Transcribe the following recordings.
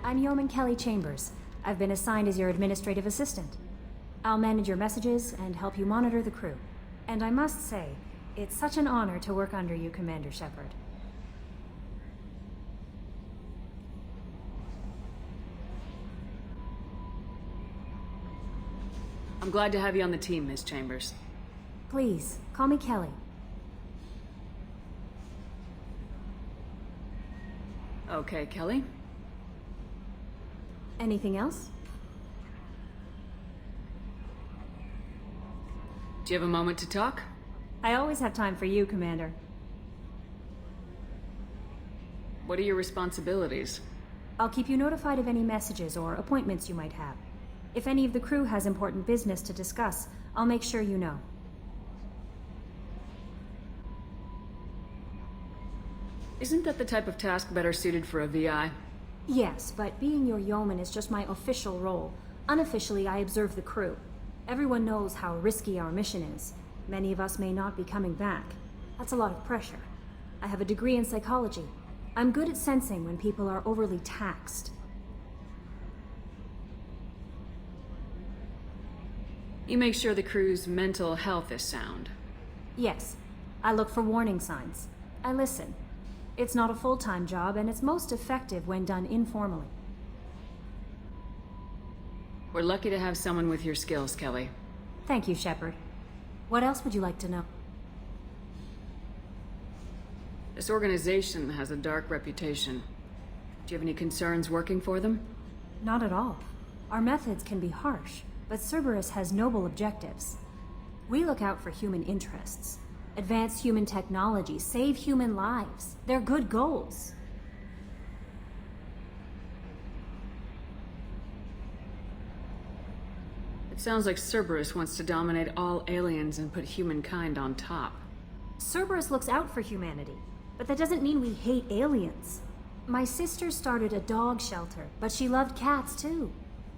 I'm Yeoman Kelly Chambers. I've been assigned as your administrative assistant. I'll manage your messages and help you monitor the crew. And I must say, it's such an honor to work under you, Commander Shepard. I'm glad to have you on the team, Miss Chambers. Please, call me Kelly. Okay, Kelly. Anything else? Do you have a moment to talk? I always have time for you, Commander. What are your responsibilities? I'll keep you notified of any messages or appointments you might have. If any of the crew has important business to discuss, I'll make sure you know. Isn't that the type of task better suited for a VI? Yes, but being your yeoman is just my official role. Unofficially, I observe the crew. Everyone knows how risky our mission is. Many of us may not be coming back. That's a lot of pressure. I have a degree in psychology. I'm good at sensing when people are overly taxed. You make sure the crew's mental health is sound. Yes, I look for warning signs. I listen. It's not a full-time job, and it's most effective when done informally. We're lucky to have someone with your skills, Kelly. Thank you, Shepard. What else would you like to know? This organization has a dark reputation. Do you have any concerns working for them? Not at all. Our methods can be harsh, but Cerberus has noble objectives. We look out for human interests. Advance human technology, save human lives. They're good goals. It sounds like Cerberus wants to dominate all aliens and put humankind on top. Cerberus looks out for humanity, but that doesn't mean we hate aliens. My sister started a dog shelter, but she loved cats too.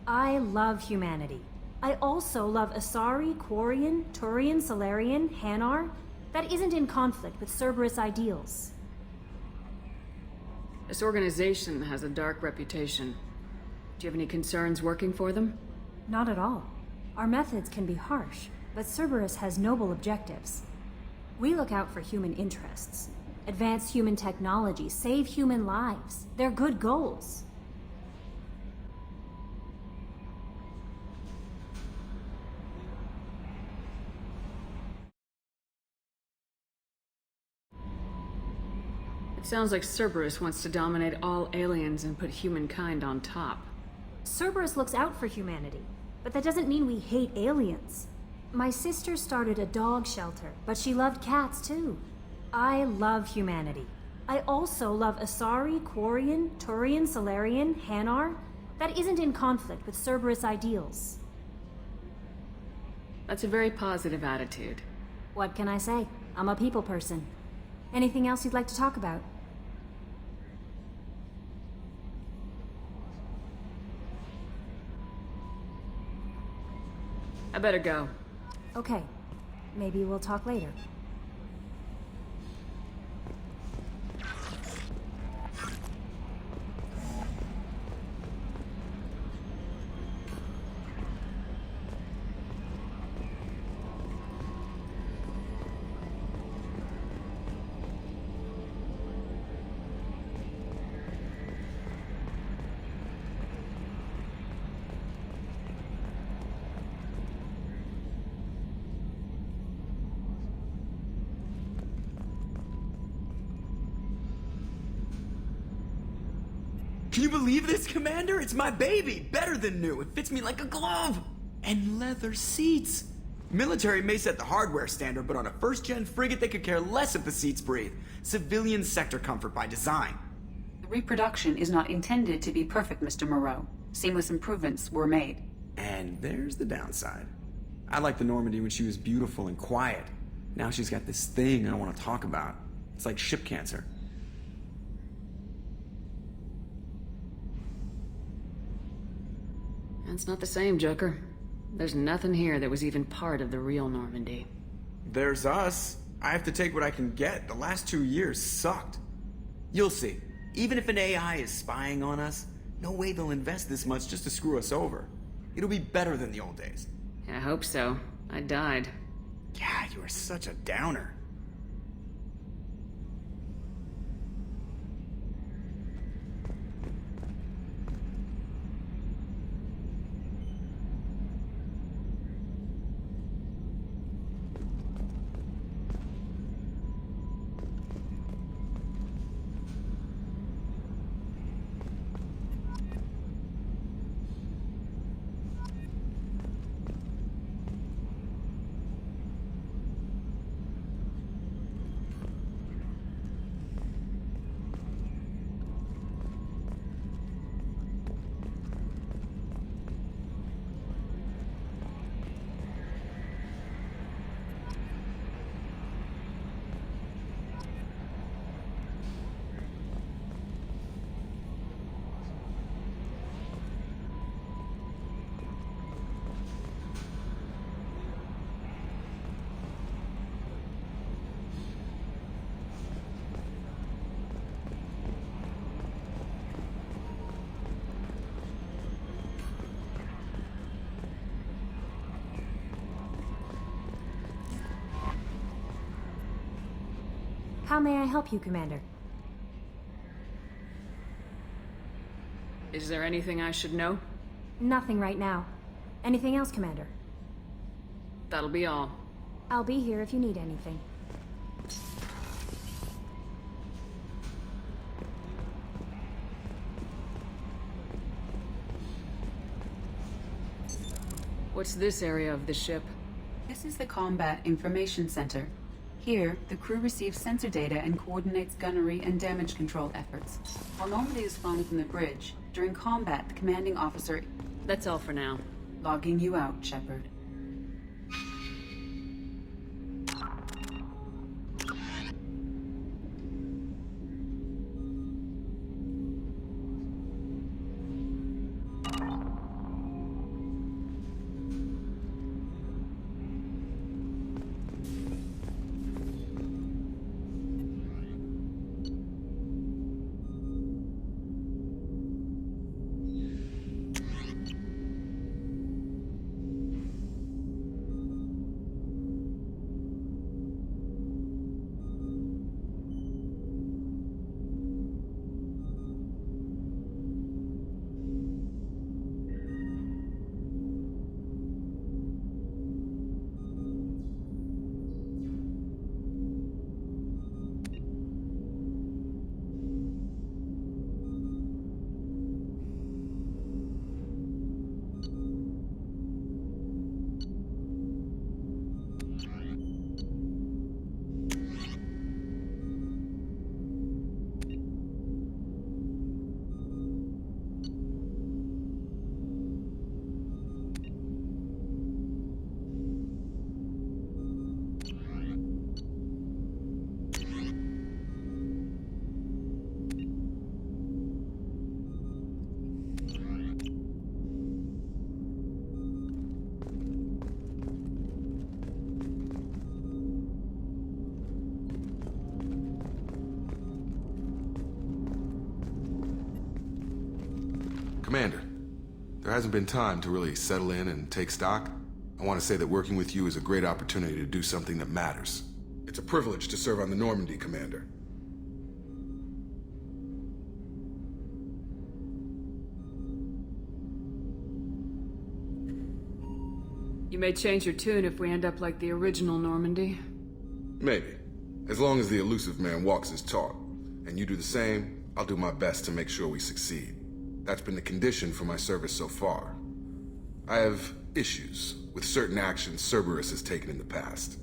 I love humanity. I also love Asari, Quarian, Turian, Solarian, Hanar. That isn't in conflict with Cerberus ideals. This organization has a dark reputation. Do you have any concerns working for them? Not at all. Our methods can be harsh, but Cerberus has noble objectives. We look out for human interests. Advance human technology, save human lives. They're good goals. It sounds like Cerberus wants to dominate all aliens and put humankind on top. Cerberus looks out for humanity, but that doesn't mean we hate aliens. My sister started a dog shelter, but she loved cats too. I love humanity. I also love Asari, Quarian, Turian, Solarian, Hanar. That isn't in conflict with Cerberus ideals. That's a very positive attitude. What can I say? I'm a people person. Anything else you'd like to talk about? I better go. Okay. Maybe we'll talk later. Can you believe this, Commander? It's my baby! Better than new. It fits me like a glove! And leather seats! Military may set the hardware standard, but on a first-gen frigate they could care less if the seats breathe. Civilian sector comfort by design. The reproduction is not intended to be perfect, Mr. Moreau. Seamless improvements were made. And there's the downside. I liked the Normandy when she was beautiful and quiet. Now she's got this thing I don't want to talk about. It's like ship cancer. That's not the same, Joker. There's nothing here that was even part of the real Normandy. There's us. I have to take what I can get. The last 2 years sucked. You'll see. Even if an AI is spying on us, No way they'll invest this much just to screw us over. It'll be better than the old days. I hope so. I died. God, you are such a downer. How may I help you, Commander? Is there anything I should know? Nothing right now. Anything else, Commander? That'll be all. I'll be here if you need anything. What's this area of the ship? This is the Combat Information Center. Here, the crew receives sensor data and coordinates gunnery and damage control efforts. While Normandy is flown from the bridge, during combat, the commanding officer... That's all for now. Logging you out, Shepard. Commander, there hasn't been time to really settle in and take stock. I want to say that working with you is a great opportunity to do something that matters. It's a privilege to serve on the Normandy, Commander. You may change your tune if we end up like the original Normandy. Maybe. As long as the elusive man walks his talk, and you do the same, I'll do my best to make sure we succeed. That's been the condition for my service so far. I have issues with certain actions Cerberus has taken in the past.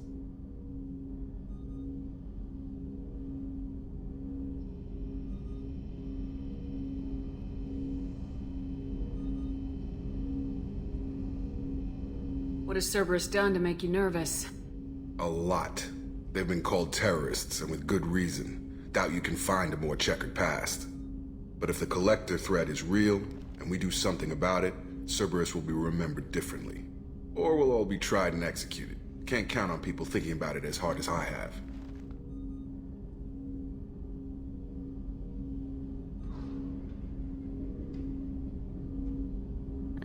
What has Cerberus done to make you nervous? A lot. They've been called terrorists, and with good reason. Doubt you can find a more checkered past. But if the Collector threat is real, and we do something about it, Cerberus will be remembered differently. Or we'll all be tried and executed. Can't count on people thinking about it as hard as I have.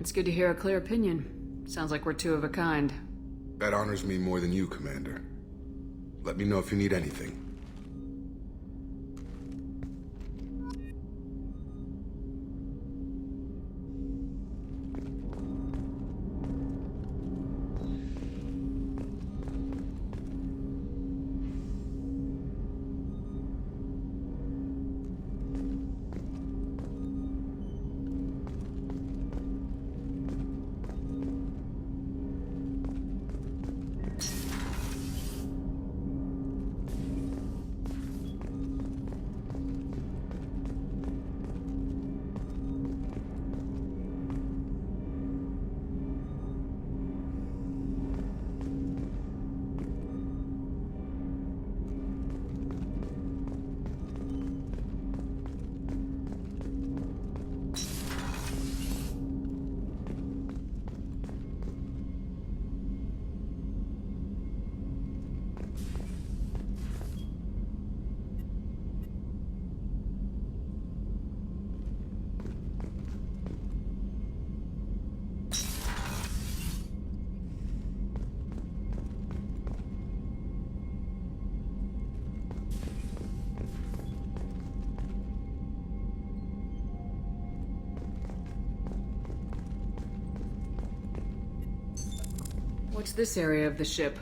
It's good to hear a clear opinion. Sounds like we're two of a kind. That honors me more than you, Commander. Let me know if you need anything. What's this area of the ship?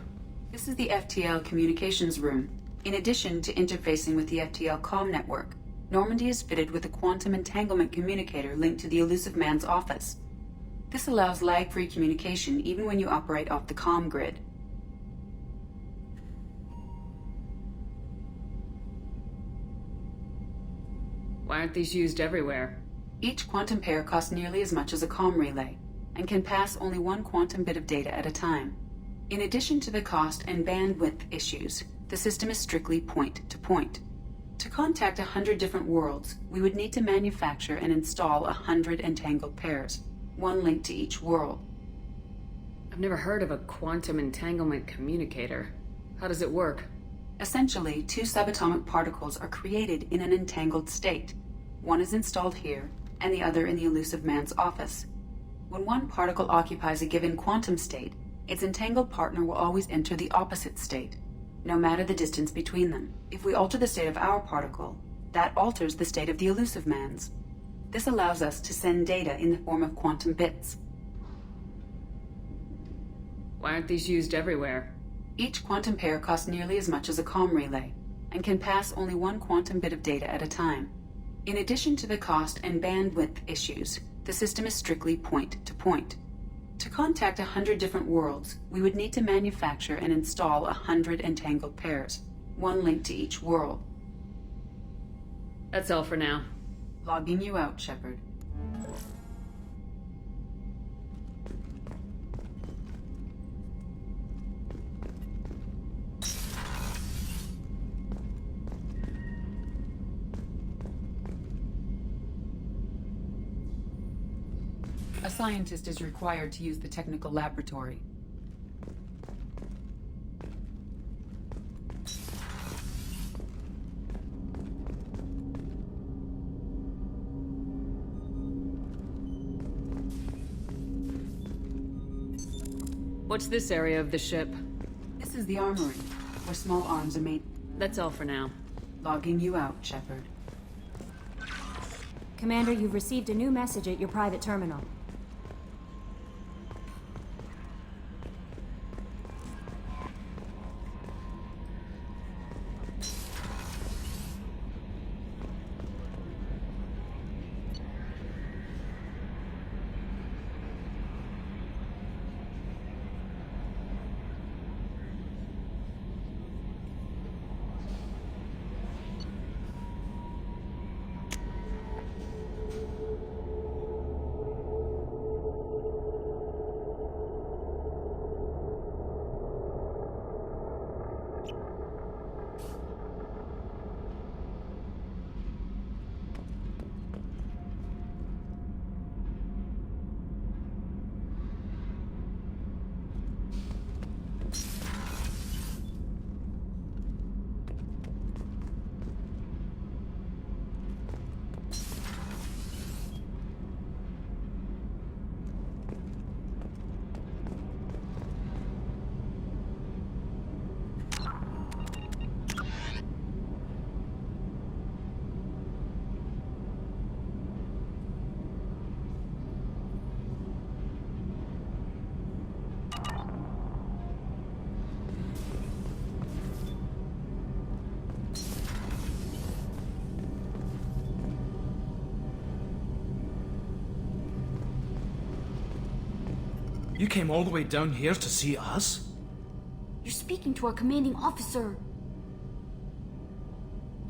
This is the FTL communications room. In addition to interfacing with the FTL comm network, Normandy is fitted with a quantum entanglement communicator linked to the Elusive Man's office. This allows lag-free communication even when you operate off the comm grid. Why aren't these used everywhere? Each quantum pair costs nearly as much as a comm relay, and can pass only one quantum bit of data at a time. In addition to the cost and bandwidth issues, the system is strictly point-to-point. To contact 100 different worlds, we would need to manufacture and install 100 entangled pairs, one linked to each world. I've never heard of a quantum entanglement communicator. How does it work? Essentially, two subatomic particles are created in an entangled state. One is installed here, and the other in the Elusive Man's office. When one particle occupies a given quantum state, its entangled partner will always enter the opposite state, no matter the distance between them. If we alter the state of our particle, that alters the state of the Elusive Man's. This allows us to send data in the form of quantum bits. Why aren't these used everywhere? Each quantum pair costs nearly as much as a comm relay, and can pass only one quantum bit of data at a time. In addition to the cost and bandwidth issues, the system is strictly point-to-point. To contact 100 different worlds, we would need to manufacture and install 100 entangled pairs, one linked to each world. That's all for now. Logging you out, Shepard. A scientist is required to use the technical laboratory. What's this area of the ship? This is the armory, where small arms are made. That's all for now. Logging you out, Shepard. Commander, you've received a new message at your private terminal. You came all the way down here to see us? You're speaking to our commanding officer.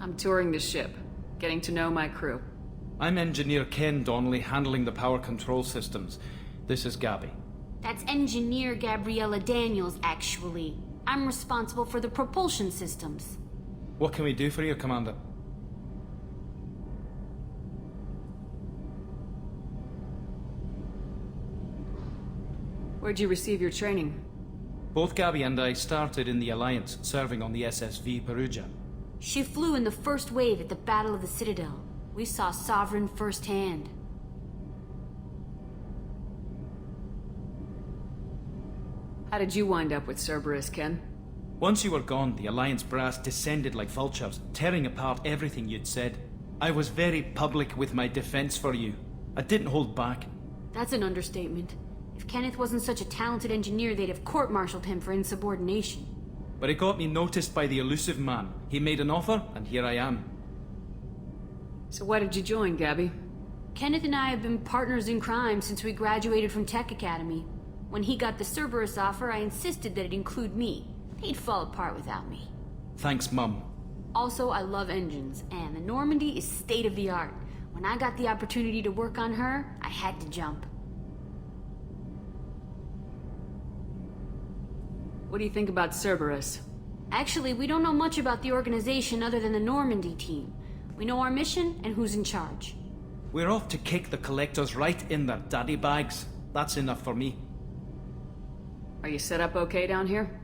I'm touring the ship, getting to know my crew. I'm Engineer Ken Donnelly, handling the power control systems. This is Gabby. That's Engineer Gabriella Daniels, actually. I'm responsible for the propulsion systems. What can we do for you, Commander? Where'd you receive your training? Both Gabby and I started in the Alliance, serving on the SSV Perugia. She flew in the first wave at the Battle of the Citadel. We saw Sovereign firsthand. How did you wind up with Cerberus, Ken? Once you were gone, the Alliance brass descended like vultures, tearing apart everything you'd said. I was very public with my defense for you. I didn't hold back. That's an understatement. If Kenneth wasn't such a talented engineer, they'd have court-martialed him for insubordination. But it got me noticed by the elusive man. He made an offer, and here I am. So why did you join, Gabby? Kenneth and I have been partners in crime since we graduated from Tech Academy. When he got the Cerberus offer, I insisted that it include me. He'd fall apart without me. Thanks, Mum. Also, I love engines, and the Normandy is state-of-the-art. When I got the opportunity to work on her, I had to jump. What do you think about Cerberus? Actually, we don't know much about the organization other than the Normandy team. We know our mission and who's in charge. We're off to kick the collectors right in their daddy bags. That's enough for me. Are you set up okay down here?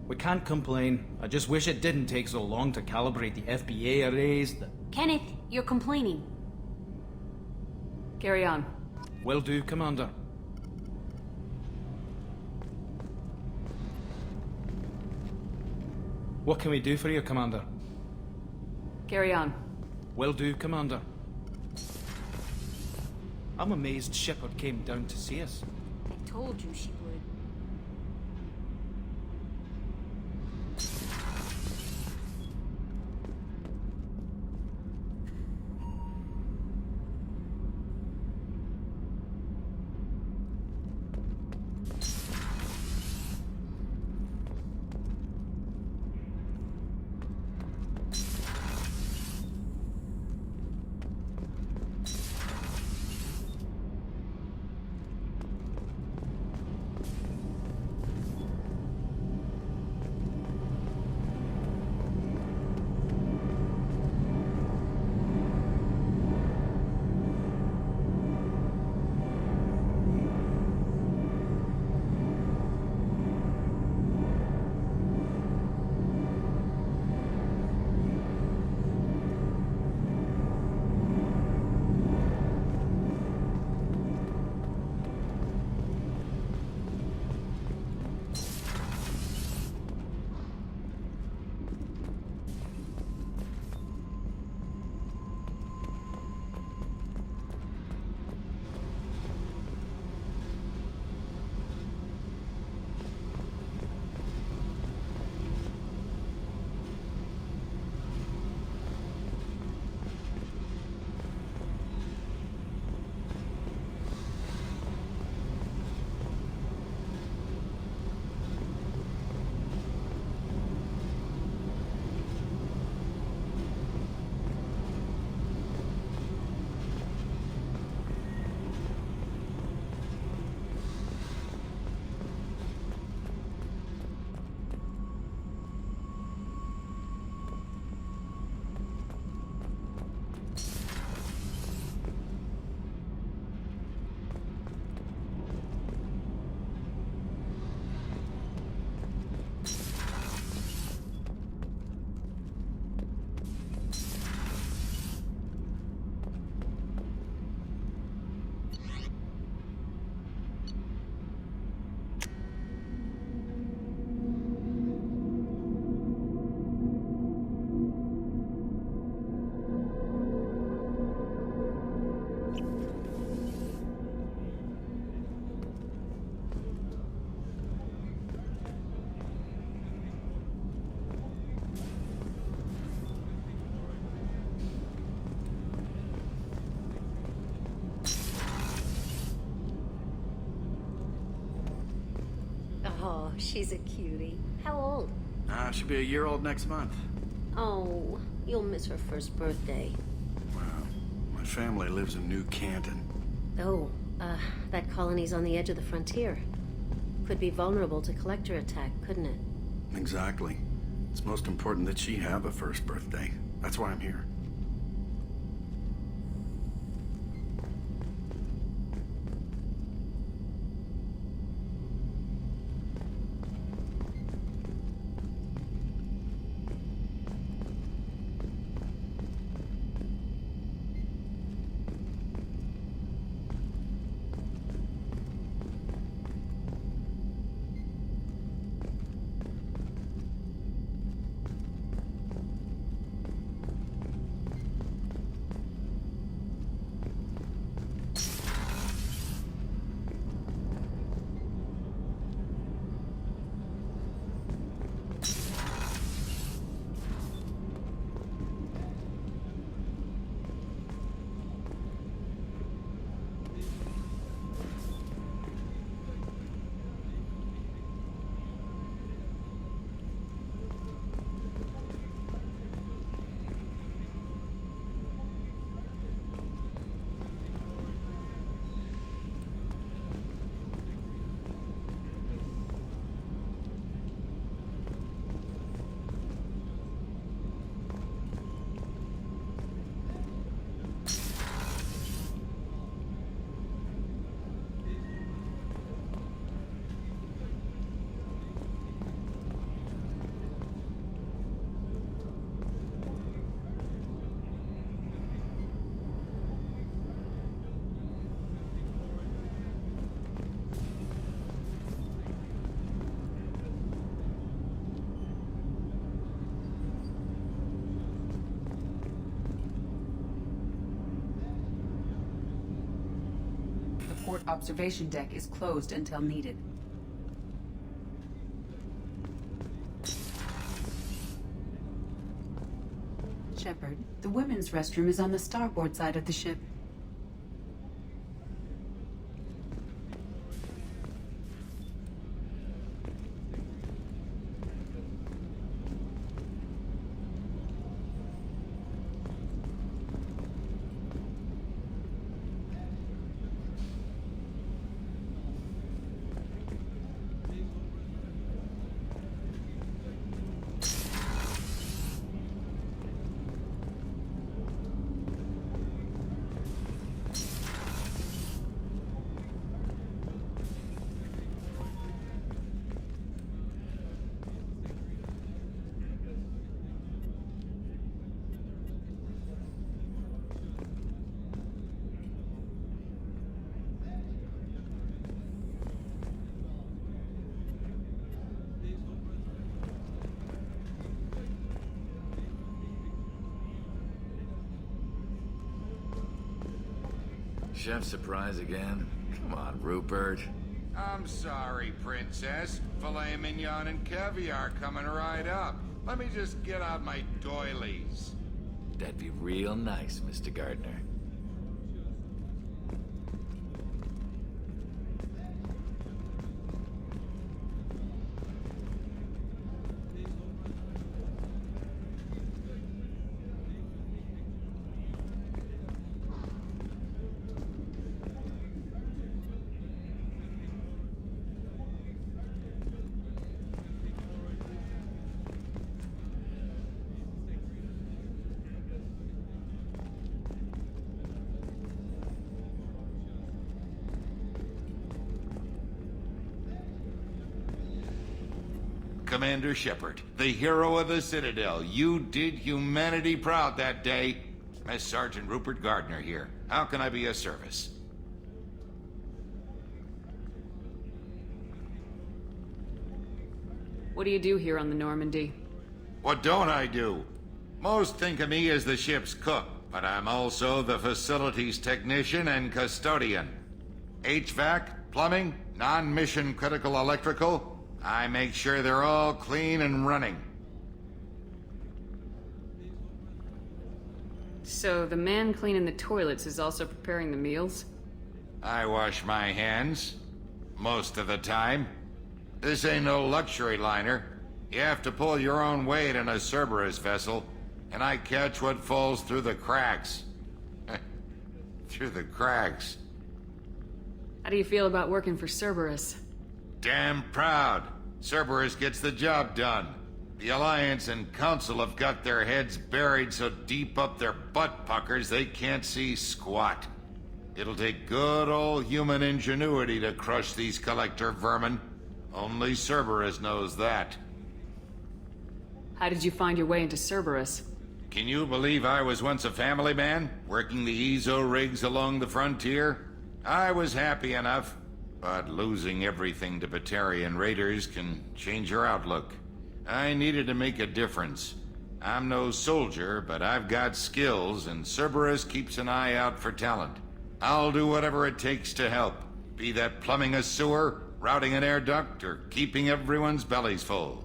We can't complain. I just wish it didn't take so long to calibrate the FBA arrays. Kenneth, you're complaining. Carry on. Will do, Commander. What can we do for you, Commander? Carry on. Will do, Commander. I'm amazed Shepard came down to see us. I told you she would. she's a cutie. How old? She'll be a year old next month. Oh, you'll miss her first birthday. Wow. My family lives in New Canton. Oh, that colony's on the edge of the frontier. Could be vulnerable to collector attack, couldn't it? Exactly. It's most important that she have a first birthday. That's why I'm here. The port observation deck is closed until needed. Shepard, the women's restroom is on the starboard side of the ship. Chef surprise again? Come on, Rupert. I'm sorry, Princess. Filet mignon and caviar coming right up. Let me just get out my doilies. That'd be real nice, Mr. Gardner. Commander Shepard, the hero of the Citadel. You did humanity proud that day. Mess Sergeant Rupert Gardner here. How can I be of service? What do you do here on the Normandy? What don't I do? Most think of me as the ship's cook, but I'm also the facilities technician and custodian. HVAC, plumbing, non-mission critical electrical. I make sure they're all clean and running. So the man cleaning the toilets is also preparing the meals? I wash my hands. Most of the time. This ain't no luxury liner. You have to pull your own weight in a Cerberus vessel, and I catch what falls through the cracks. Through the cracks. How do you feel about working for Cerberus? Damn proud. Cerberus gets the job done. The Alliance and Council have got their heads buried so deep up their butt puckers they can't see squat. It'll take good old human ingenuity to crush these collector vermin. Only Cerberus knows that. How did you find your way into Cerberus? Can you believe I was once a family man, working the EZO rigs along the frontier? I was happy enough, but losing everything to Batarian raiders can change your outlook. I needed to make a difference. I'm no soldier, but I've got skills, and Cerberus keeps an eye out for talent. I'll do whatever it takes to help, be that plumbing a sewer, routing an air duct, or keeping everyone's bellies full.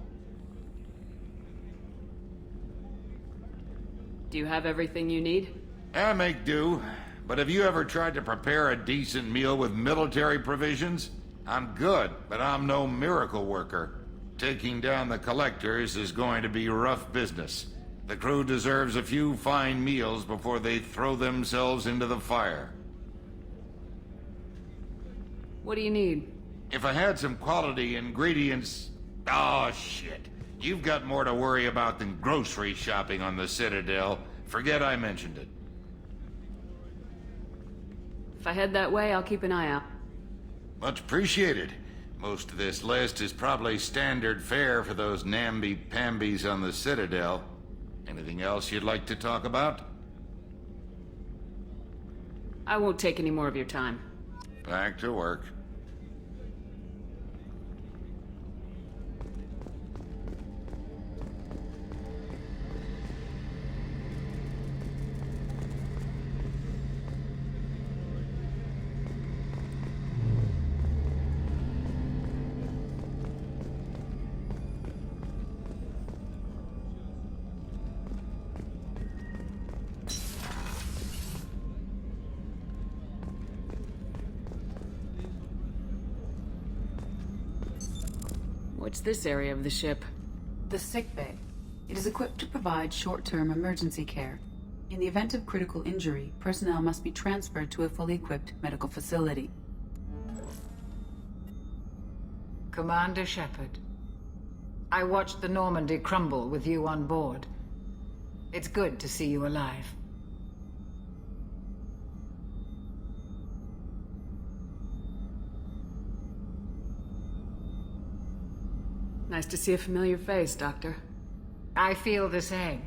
Do you have everything you need? I make do, but have you ever tried to prepare a decent meal with military provisions? I'm good, but I'm no miracle worker. Taking down the collectors is going to be rough business. The crew deserves a few fine meals before they throw themselves into the fire. What do you need? If I had some quality ingredients... Oh, shit. You've got more to worry about than grocery shopping on the Citadel. Forget I mentioned it. If I head that way, I'll keep an eye out. Much appreciated. Most of this list is probably standard fare for those namby-pambies on the Citadel. Anything else you'd like to talk about? I won't take any more of your time. Back to work. What's this area of the ship? The sick bay. It is equipped to provide short-term emergency care. In the event of critical injury, personnel must be transferred to a fully equipped medical facility. Commander Shepard, I watched the Normandy crumble with you on board. It's good to see you alive. Nice to see a familiar face, Doctor. I feel the same.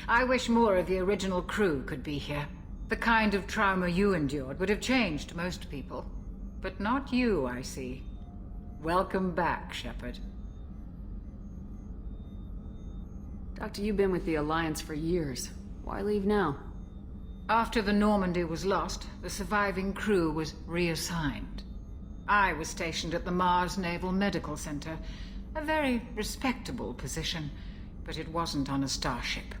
I wish more of the original crew could be here. The kind of trauma you endured would have changed most people. But not you, I see. Welcome back, Shepard. Doctor, you've been with the Alliance for years. Why leave now? After the Normandy was lost, the surviving crew was reassigned. I was stationed at the Mars Naval Medical Center. A very respectable position, but it wasn't on a starship.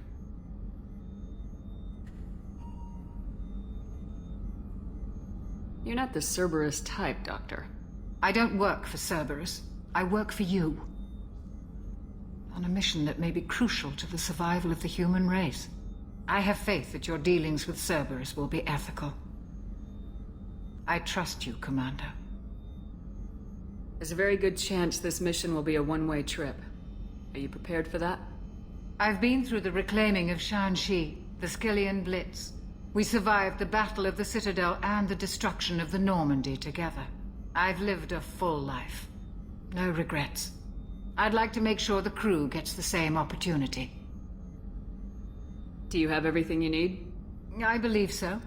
You're not the Cerberus type, Doctor. I don't work for Cerberus. I work for you. On a mission that may be crucial to the survival of the human race. I have faith that your dealings with Cerberus will be ethical. I trust you, Commander. There's a very good chance this mission will be a one-way trip. Are you prepared for that? I've been through the reclaiming of Shanxi, the Skillian Blitz. We survived the Battle of the Citadel and the destruction of the Normandy together. I've lived a full life. No regrets. I'd like to make sure the crew gets the same opportunity. Do you have everything you need? I believe so.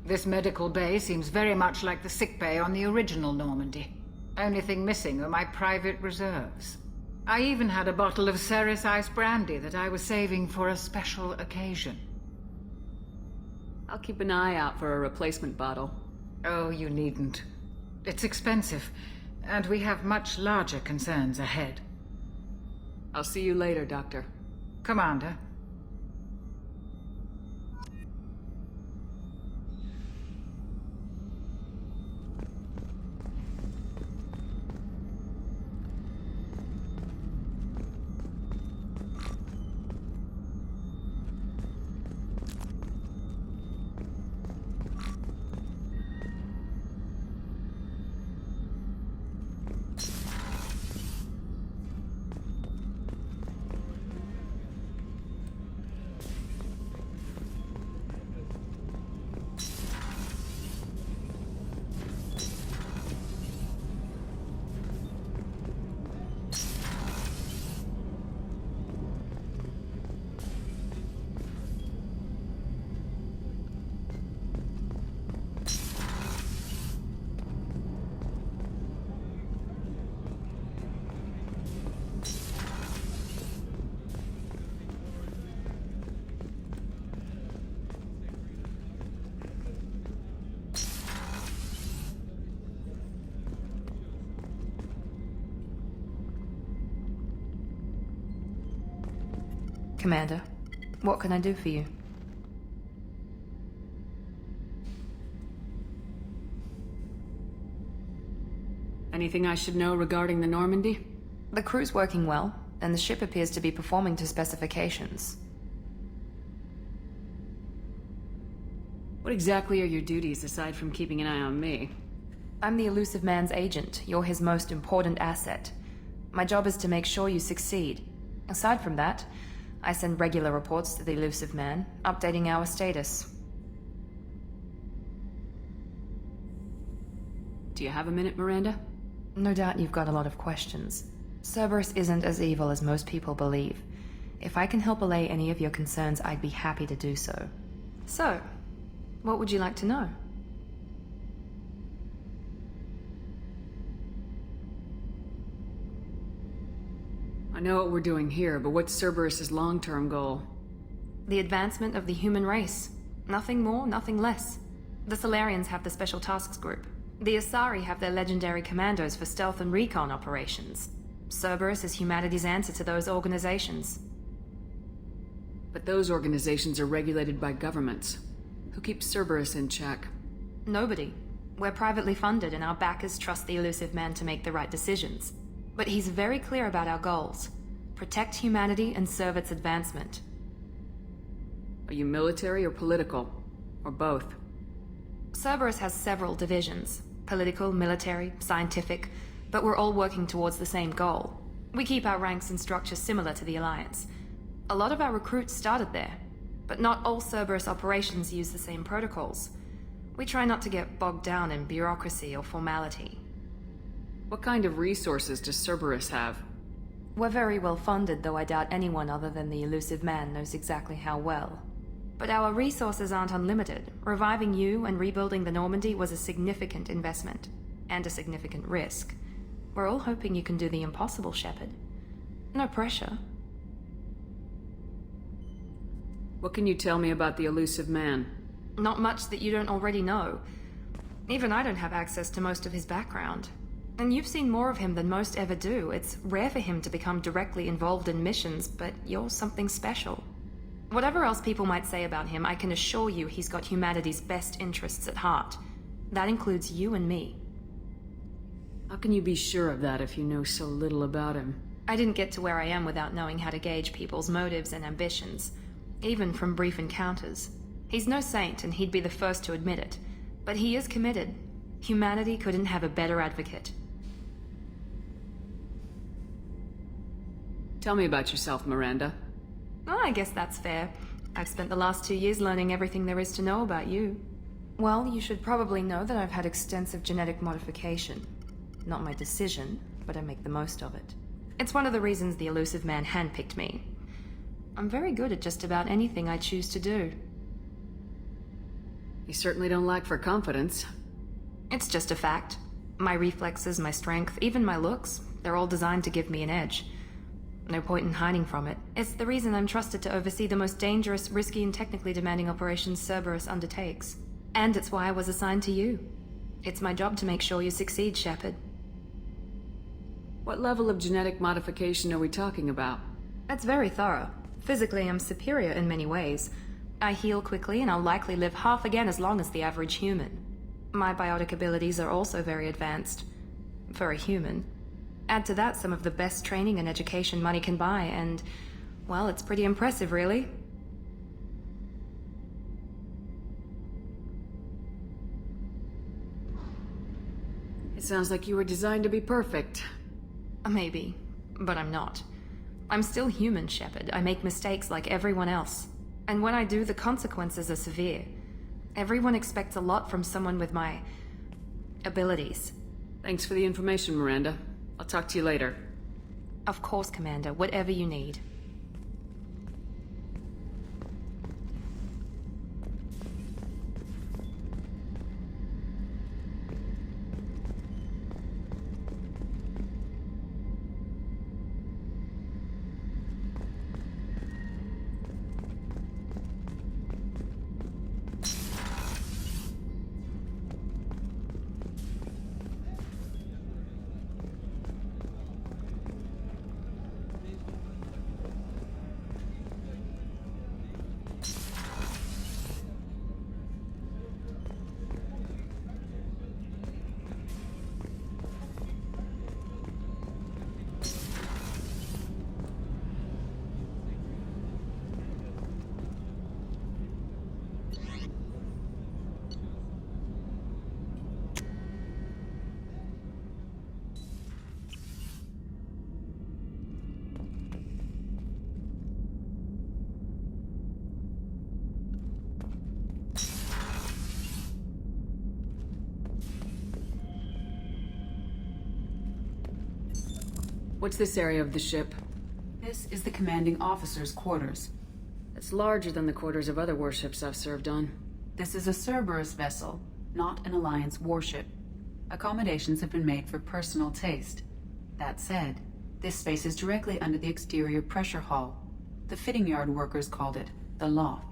This medical bay seems very much like the sick bay on the original Normandy. Only thing missing are my private reserves. I even had a bottle of Ceres Ice Brandy that I was saving for a special occasion. I'll keep an eye out for a replacement bottle. Oh, you needn't. It's expensive, and we have much larger concerns ahead. I'll see you later, Doctor. Commander. Commander, what can I do for you? Anything I should know regarding the Normandy? The crew's working well, and the ship appears to be performing to specifications. What exactly are your duties aside from keeping an eye on me? I'm the Elusive Man's agent. You're his most important asset. My job is to make sure you succeed. Aside from that, I send regular reports to the Elusive Man, updating our status. Do you have a minute, Miranda? No doubt you've got a lot of questions. Cerberus isn't as evil as most people believe. If I can help allay any of your concerns, I'd be happy to do so. So, what would you like to know? I know what we're doing here, but what's Cerberus's long-term goal? The advancement of the human race. Nothing more, nothing less. The Solarians have the Special Tasks Group. The Asari have their legendary commandos for stealth and recon operations. Cerberus is humanity's answer to those organizations. But those organizations are regulated by governments. Who keeps Cerberus in check? Nobody. We're privately funded and our backers trust the Elusive Man to make the right decisions. But he's very clear about our goals. Protect humanity and serve its advancement. Are you military or political? Or both? Cerberus has several divisions. Political, military, scientific, but we're all working towards the same goal. We keep our ranks and structure similar to the Alliance. A lot of our recruits started there, but not all Cerberus operations use the same protocols. We try not to get bogged down in bureaucracy or formality. What kind of resources does Cerberus have? We're very well funded, though I doubt anyone other than the Elusive Man knows exactly how well. But our resources aren't unlimited. Reviving you and rebuilding the Normandy was a significant investment, and a significant risk. We're all hoping you can do the impossible, Shepard. No pressure. What can you tell me about the Elusive Man? Not much that you don't already know. Even I don't have access to most of his background. And you've seen more of him than most ever do. It's rare for him to become directly involved in missions, but you're something special. Whatever else people might say about him, I can assure you he's got humanity's best interests at heart. That includes you and me. How can you be sure of that if you know so little about him? I didn't get to where I am without knowing how to gauge people's motives and ambitions, even from brief encounters. He's no saint, and he'd be the first to admit it. But he is committed. Humanity couldn't have a better advocate. Tell me about yourself, Miranda. Oh, I guess that's fair. I've spent the last 2 years learning everything there is to know about you. Well, you should probably know that I've had extensive genetic modification. Not my decision, but I make the most of it. It's one of the reasons the Elusive Man handpicked me. I'm very good at just about anything I choose to do. You certainly don't lack for confidence. It's just a fact. My reflexes, my strength, even my looks, they're all designed to give me an edge. No point in hiding from it. It's the reason I'm trusted to oversee the most dangerous, risky, and technically demanding operations Cerberus undertakes. And it's why I was assigned to you. It's my job to make sure you succeed, Shepard. What level of genetic modification are we talking about? That's very thorough. Physically, I'm superior in many ways. I heal quickly, and I'll likely live half again as long as the average human. My biotic abilities are also very advanced. For a human. Add to that some of the best training and education money can buy, and, well, it's pretty impressive, really. It sounds like you were designed to be perfect. Maybe, but I'm not. I'm still human, Shepard. I make mistakes like everyone else. And when I do, the consequences are severe. Everyone expects a lot from someone with my abilities. Thanks for the information, Miranda. I'll talk to you later. Of course, Commander. Whatever you need. What's this area of the ship? This is the commanding officer's quarters. It's larger than the quarters of other warships I've served on. This is a Cerberus vessel, not an Alliance warship. Accommodations have been made for personal taste. That said, this space is directly under the exterior pressure hull. The fitting yard workers called it the loft.